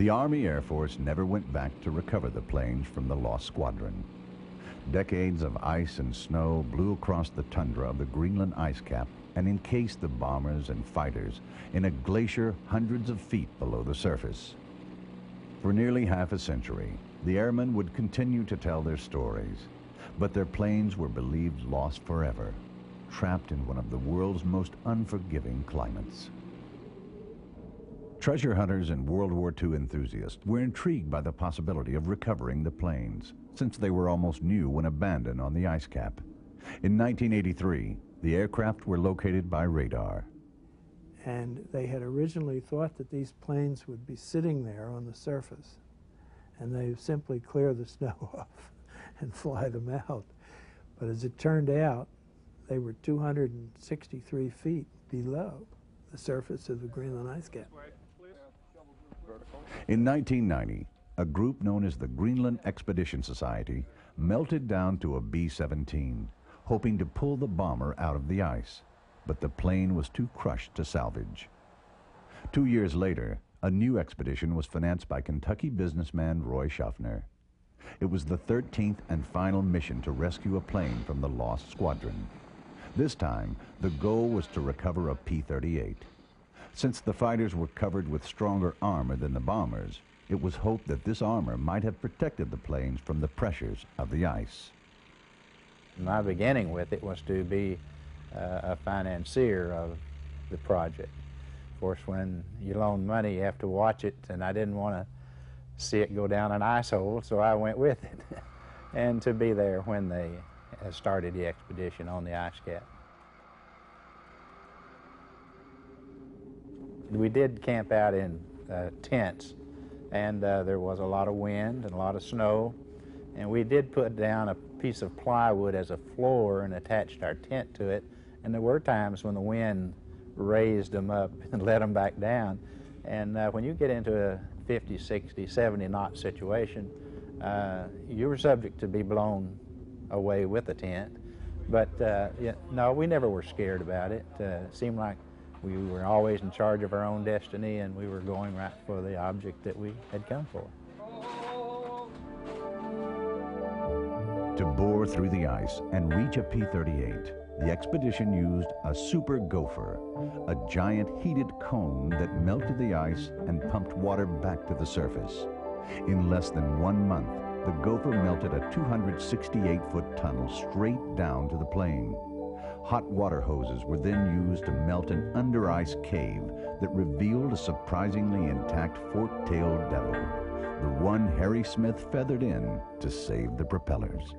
The Army Air Force never went back to recover the planes from the Lost Squadron. Decades of ice and snow blew across the tundra of the Greenland ice cap and encased the bombers and fighters in a glacier hundreds of feet below the surface. For nearly half a century, the airmen would continue to tell their stories, but their planes were believed lost forever, trapped in one of the world's most unforgiving climates. Treasure hunters and World War II enthusiasts were intrigued by the possibility of recovering the planes, since they were almost new when abandoned on the ice cap. In 1983, the aircraft were located by radar. And they had originally thought that these planes would be sitting there on the surface, and they simply clear the snow off and fly them out. But as it turned out, they were 263 feet below the surface of the Greenland ice cap. In 1990, a group known as the Greenland Expedition Society melted down to a B-17, hoping to pull the bomber out of the ice, but the plane was too crushed to salvage. 2 years later, a new expedition was financed by Kentucky businessman Roy Schaffner. It was the 13th and final mission to rescue a plane from the Lost Squadron. This time, the goal was to recover a P-38. Since the fighters were covered with stronger armor than the bombers, it was hoped that this armor might have protected the planes from the pressures of the ice. My beginning with it was to be a financier of the project. Of course, when you loan money, you have to watch it, and I didn't want to see it go down an ice hole, so I went with it, and to be there when they started the expedition on the ice cap. We did camp out in tents, and there was a lot of wind and a lot of snow, and we did put down a piece of plywood as a floor and attached our tent to it, and there were times when the wind raised them up and let them back down, and when you get into a 50, 60, 70 knot situation, you were subject to be blown away with the tent. But yeah, no, we never were scared about it. It seemed like we were always in charge of our own destiny, and we were going right for the object that we had come for. To bore through the ice and reach a P-38, the expedition used a super gopher, a giant heated cone that melted the ice and pumped water back to the surface. In less than 1 month, the gopher melted a 268-foot tunnel straight down to the plane. Hot water hoses were then used to melt an under-ice cave that revealed a surprisingly intact fork-tailed devil, the one Harry Smith feathered in to save the propellers.